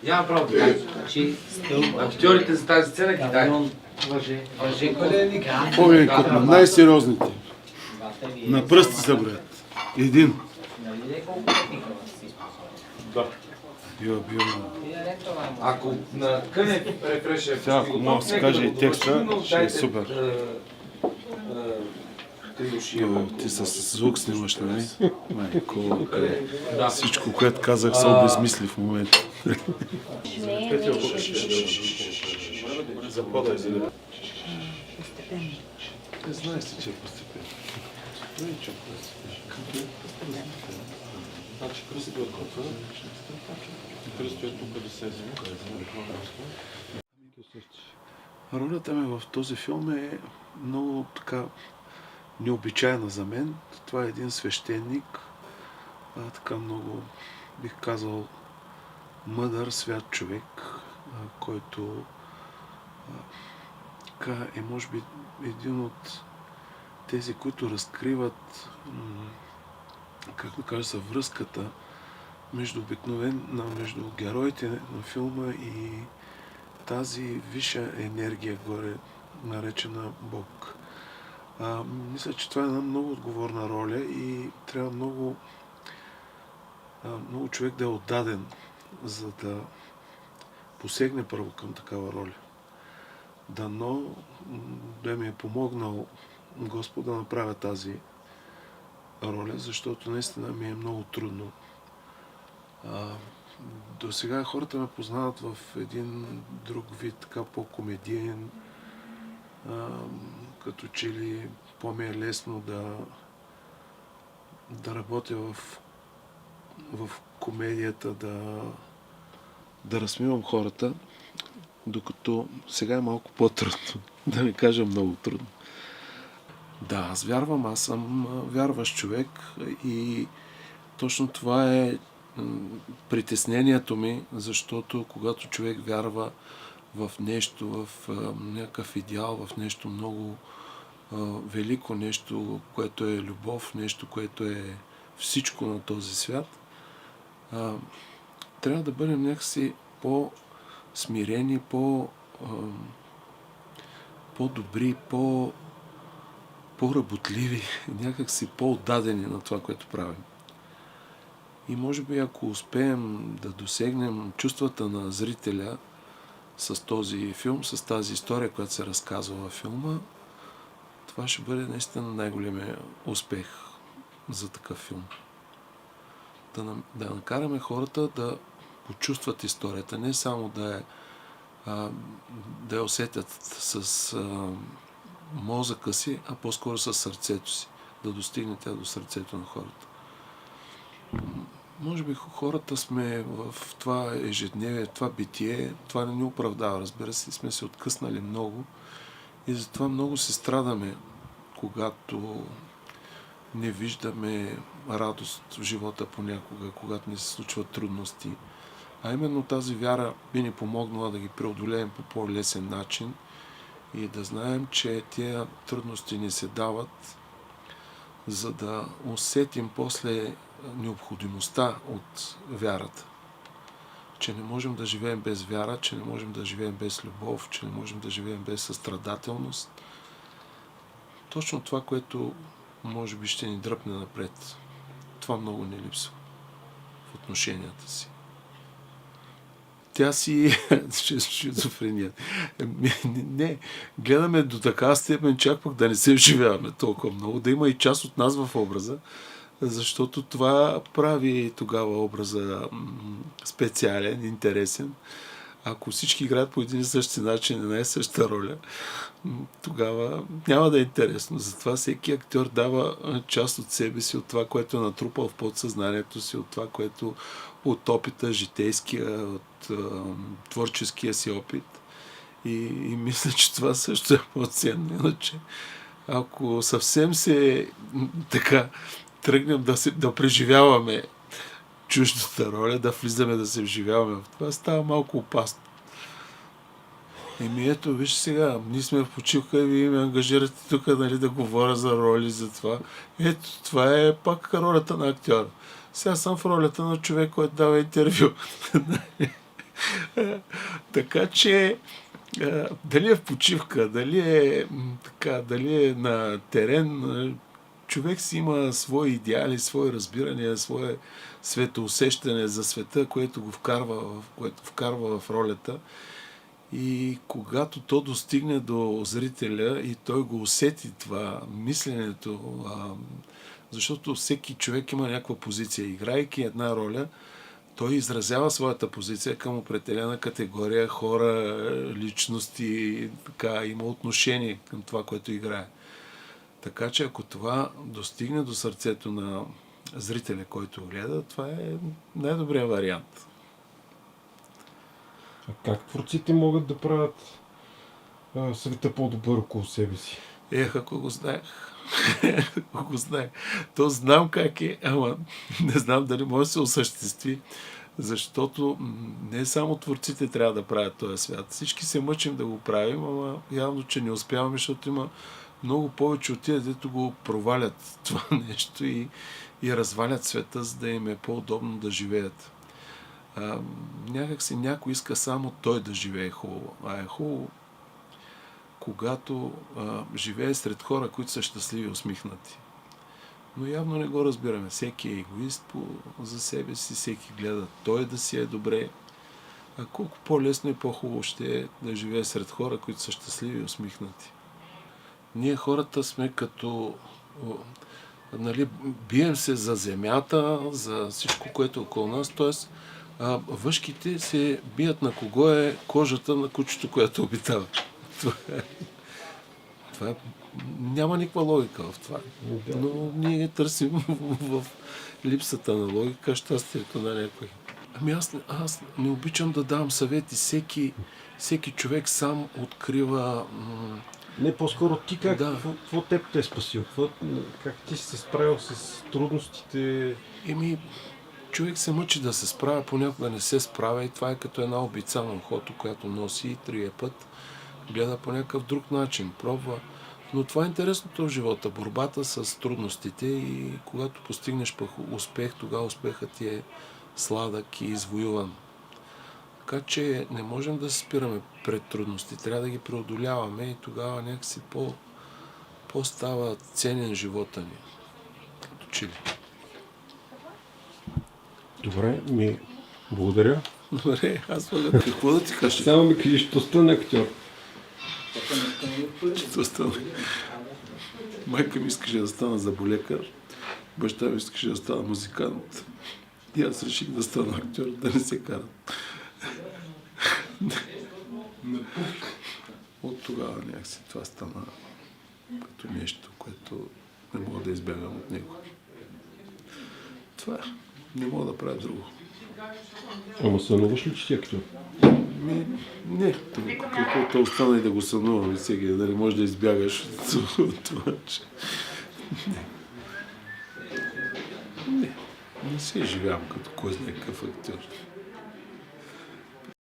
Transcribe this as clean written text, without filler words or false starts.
Я направо така. Актьорите за тази сцена ги дай. Помни, като най-сериозните. На пръсти се броят. Един. Да. Бил. Ако на Къне рефреше... Сега, ако мога да се каже и текста, ще е супер. Ти с звук снимаш, нали? Майко, всичко, което казах, се обезмисли в момента. Заподай се. Не знаеш си, че е постепенно. Значи Кръсто е готва. Кръсто е тук да се вземе. Ролята ми в този филм е много така необичайна за мен. Това е един свещеник, така много, бих казал, мъдър, свят човек, който така е, може би, един от тези, които разкриват, как да кажа, връзката между между героите на филма и тази висша енергия горе, наречена Бог. Мисля, че това е една много отговорна роля и трябва много човек да е отдаден, за да посегне първо към такава роля. Дано да ми е помогнал Господ да направя тази роля, защото наистина ми е много трудно. До сега хората ме познават в един друг вид, така по-комедиен, като че ли по-ми е лесно да работя в комедията, да разсмивам хората, докато сега е малко по-трудно, да не кажа много трудно. Да, аз вярвам, аз съм вярващ човек и точно това е притеснението ми, защото когато човек вярва в нещо, в някакъв идеал, в нещо много велико, нещо, което е любов, нещо, което е всичко на този свят, трябва да бъдем някакси по-смирени, по-добри, по-работливи, някакси по-отдадени на това, което правим. И може би ако успеем да досегнем чувствата на зрителя с този филм, с тази история, която се разказва във филма, това ще бъде наистина най-големия успех за такъв филм. Да накараме хората да почувстват историята, не само да я усетят с мозъка си, а по-скоро с сърцето си, да достигне тя до сърцето на хората. Може би хората сме в това ежедневие, това битие, това не ни оправдава, разбира се, сме се откъснали много и затова много се страдаме, когато не виждаме радост в живота понякога, когато ни се случват трудности. А именно тази вяра би ни помогнала да ги преодолеем по по-лесен начин и да знаем, че тия трудности ни се дават, за да усетим после необходимостта от вярата. Че не можем да живеем без вяра, че не можем да живеем без любов, че не можем да живеем без състрадателност. Точно това, което може би ще ни дръпне напред. Това много ни липсва в отношенията си. Тя си шизофрения. Не, гледаме до така степен, чак пък да не се вживяваме толкова много, да има и част от нас в образа, защото това прави тогава образа специален, интересен. Ако всички играят по един и същи начин, една и съща роля, тогава няма да е интересно. Затова всеки актьор дава част от себе си, от това, което е натрупал в подсъзнанието си, от това, което от опита житейския, от творческия си опит. И мисля, че това също е по-ценно. Иначе, ако съвсем се така тръгнем да преживяваме чуждата роля, да влизаме да се вживяваме в това, става малко опасно. Ето, виж сега, ние сме в почивка и вие ме ангажирате тук, нали, да говоря за роли, за това. Ето, това е пак ролята на актьора. Сега съм в ролята на човек, който дава интервю. Така че, дали е в почивка, дали е на терен, човек си има свои идеали, свои разбирания, свое светоусещане за света, което вкарва в ролята. И когато то достигне до зрителя и той го усети това, мисленето, защото всеки човек има някаква позиция. Играйки една роля, той изразява своята позиция към определена категория хора, личности, така, има отношение към това, което играе. Така че ако това достигне до сърцето на зрителя, който гледа, това е най-добрият вариант. А как творците могат да правят света по-добър около себе си? Ако го знаех. Ако го знаех. То знам как е, ама не знам дали може да се осъществи, защото не само творците трябва да правят този свят. Всички се мъчим да го правим, ама явно, че не успяваме, защото има много повече от тия, дето го провалят това нещо и развалят света, за да им е по-удобно да живеят. Някак си някой иска само той да живее хубаво. А е хубаво, когато живее сред хора, които са щастливи и усмихнати. Но явно не го разбираме. Всеки е егоист за себе си, всеки гледа той да си е добре. А колко по-лесно и по-хубаво ще е да живее сред хора, които са щастливи и усмихнати. Ние хората сме като... бием се за земята, за всичко, което е около нас, т.е. въшките се бият на кого е кожата на кучето, което обитава. Това няма никаква логика в това. Но ние търсим в липсата на логика щастието на някой. Аз не обичам да давам съвети. Всеки човек сам открива... Не, по-скоро ти какво теб те е спасил? Как ти си се справил с трудностите? Човек се мъчи да се справя, понякога не се справя и това е като една обица на ухото, която носи и трия път гледа по някакъв друг начин, пробва. Но това е интересното в живота, борбата с трудностите и когато постигнеш успех, тогава успехът ти е сладък и извоюван. Така че не можем да се спираме пред трудности, трябва да ги преодоляваме и тогава някакси по-става ценен живота ни. Като че ли. Добре, благодаря. Добре, аз мога какво да ти кажа? Само ми кажи, що стана актьор? Що стана? Майка ми искаше да стана заболекар, баща ми искаше да стана музикант. И аз реших да стана актьор, да не се карат. От тогава някакси това стана като нещо, което не мога да избягам от него. Това не мога да правя друго. Ама сънуваш ли, че си актьор? Не, каквото остана и да го сънувам и сега, да не можеш да избягаш от това, че... Не се изживявам като кой знае какъв актьор.